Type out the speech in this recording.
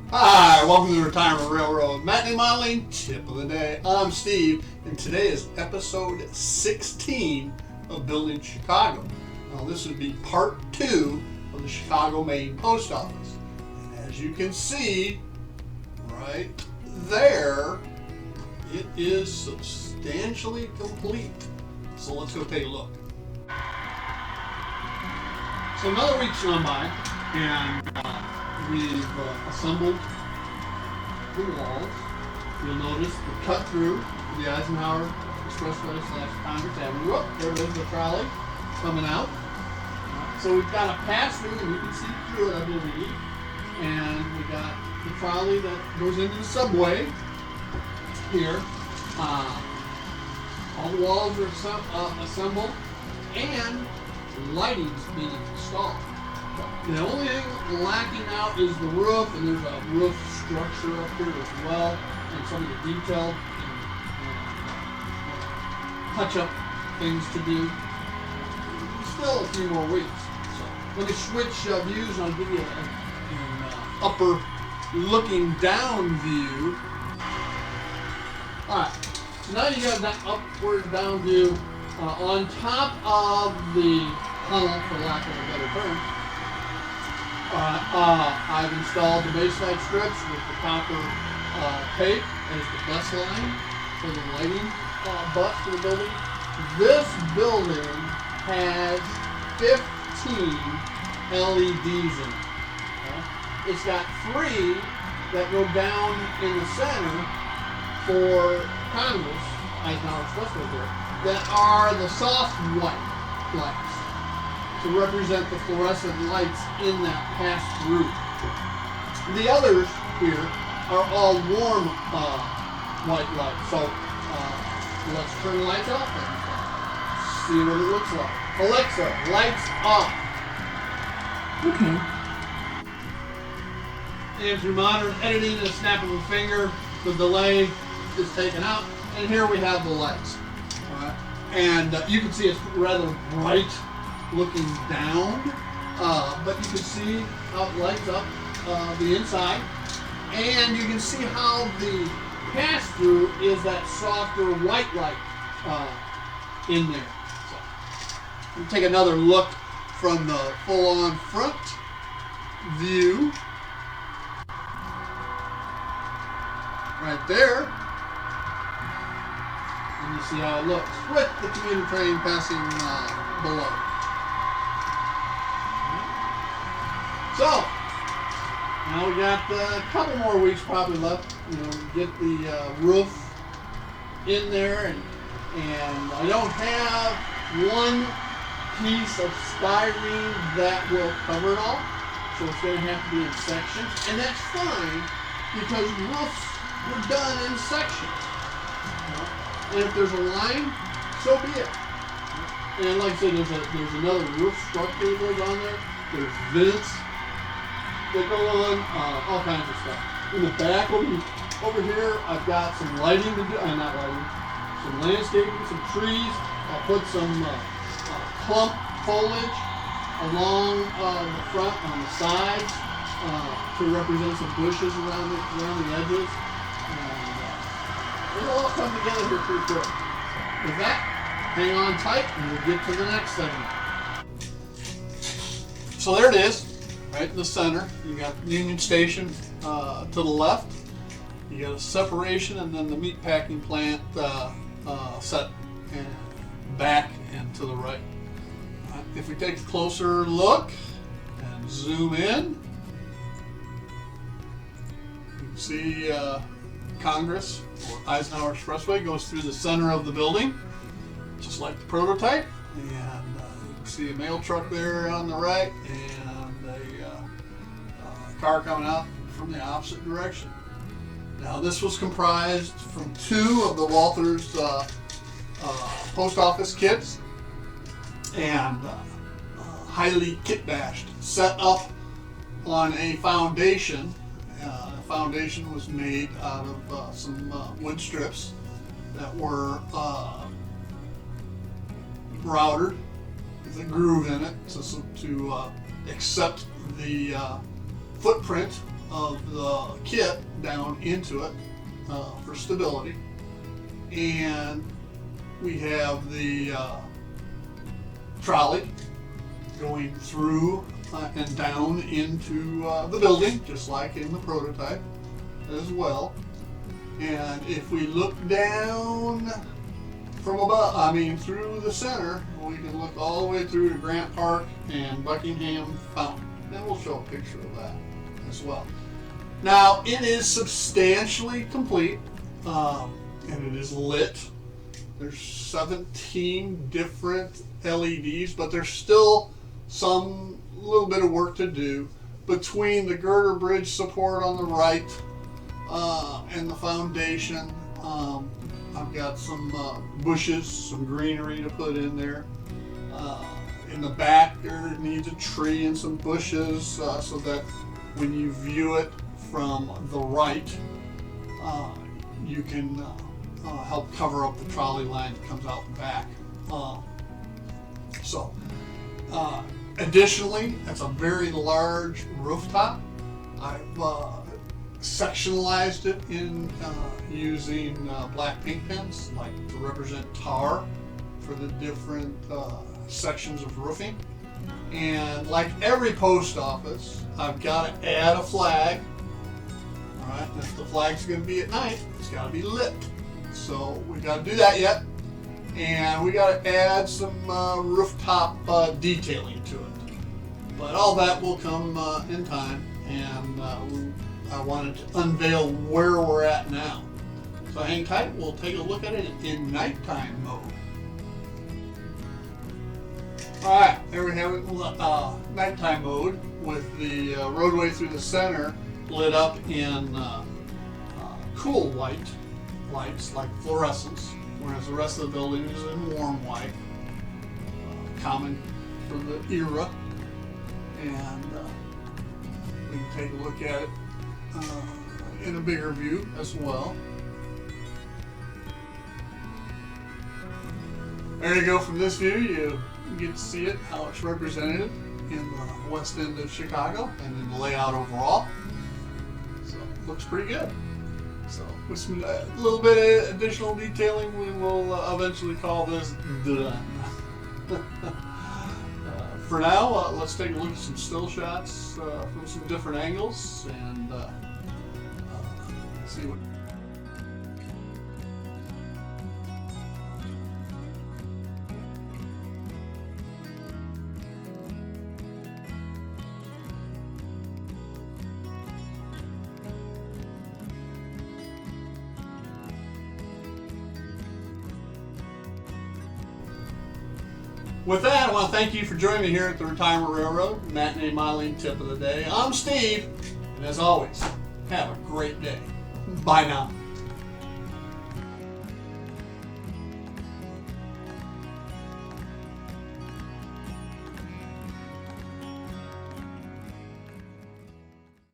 Hi, welcome to the Retirement Railroad Matinee Modeling Tip of the Day. I'm Steve, and today is episode 16 of Building Chicago. Now, this would be part 2 of the Chicago Main Post Office. And as you can see, right there, it is substantially complete. So let's go take a look. So another week's gone by, and we've assembled the walls. You'll notice the cut through the Eisenhower Expressway / Congress Avenue. Oh, there it is, the trolley coming out. So we've got a pass through, and you can see through it, I believe. And we got the trolley that goes into the subway here. All the walls are assembled, and lighting's being installed. The only thing lacking out is the roof, and there's a roof structure up here as well, and some of the detailed touch-up things to do. Still a few more weeks. So let me switch views, and I'll give you an upper looking down view. All right, so now you got that upward down view on top of the tunnel, for lack of a better term. I've installed the bayside strips with the copper tape as the bus line for the lighting bus for the building. This building has 15 LEDs in it. Okay? It's got 3 that go down in the center for Congress, Eisenhower Expressway there, that are the soft white lights to represent the fluorescent lights in that pass-through. The others here are all warm white lights. So let's turn the lights off and see what it looks like. Alexa, lights off. Okay. And through modern editing and a snap of a finger, the delay is taken out, and here we have the lights. All right. And you can see it's rather bright looking down, but you can see how it lights up the inside, and you can see how the pass-through is that softer white light in there. So we'll take another look from the full-on front view right there, and you see how it looks with the commuter train passing below. So, now we got a couple more weeks probably left, get the roof in there, and I don't have one piece of styrene that will cover it all, so it's going to have to be in sections, and that's fine, because roofs were done in sections, and if there's a line, so be it. And like I said, there's another roof structure that goes on there, there's vents that go on, all kinds of stuff. In the back over here, I've got some lighting to do, not lighting, some landscaping, some trees. I'll put some clump foliage along the front, on the sides, to represent some bushes around the edges. And it'll all come together here pretty quick. With that, hang on tight, and we'll get to the next segment. So there it is. Right in the center, you got Union Station to the left. You got a separation, and then the meat packing plant set back and to the right. If we take a closer look and zoom in, you can see Congress or Eisenhower Expressway goes through the center of the building, just like the prototype. And you can see a mail truck there on the right, and car coming out from the opposite direction. Now, this was comprised from 2 of the Walters post office kits, and highly kit bashed, set up on a foundation. The foundation was made out of some wood strips that were routed with a groove in it to accept the footprint of the kit down into it for stability. And we have the trolley going through and down into the building, just like in the prototype as well. And if we look down from above, through the center, we can look all the way through to Grant Park and Buckingham Fountain. And we'll show a picture of that as well. Now, it is substantially complete, and it is lit. There's 17 different LEDs, but there's still some little bit of work to do between the girder bridge support on the right and the foundation. I've got some bushes, some greenery to put in there. In the back there needs a tree and some bushes so that when you view it from the right, you can help cover up the trolley line that comes out the back. Additionally, that's a very large rooftop. I've sectionalized it in using black pink pens, like to represent tar for the different sections of roofing. And like every post office, I've got to add a flag. All right, and if the flag's going to be at night, it's got to be lit. So we got to do that yet, and we got to add some rooftop detailing to it. But all that will come in time, and I wanted to unveil where we're at now. So hang tight, we'll take a look at it in nighttime mode. Alright, there we have it, nighttime mode with the roadway through the center lit up in cool white lights, like fluorescence, whereas the rest of the building is in warm white, common for the era. And we can take a look at it in a bigger view as well. There you go. From this view, you get to see it, how it's represented in the west end of Chicago, and then the layout overall. So it looks pretty good. So with some a little bit of additional detailing, we will eventually call this done. For now, let's take a look at some still shots from some different angles and see what. With that, I want to thank you for joining me here at the Retirement Railroad, Matinee Modeling Tip of the Day. I'm Steve, and as always, have a great day. Bye now.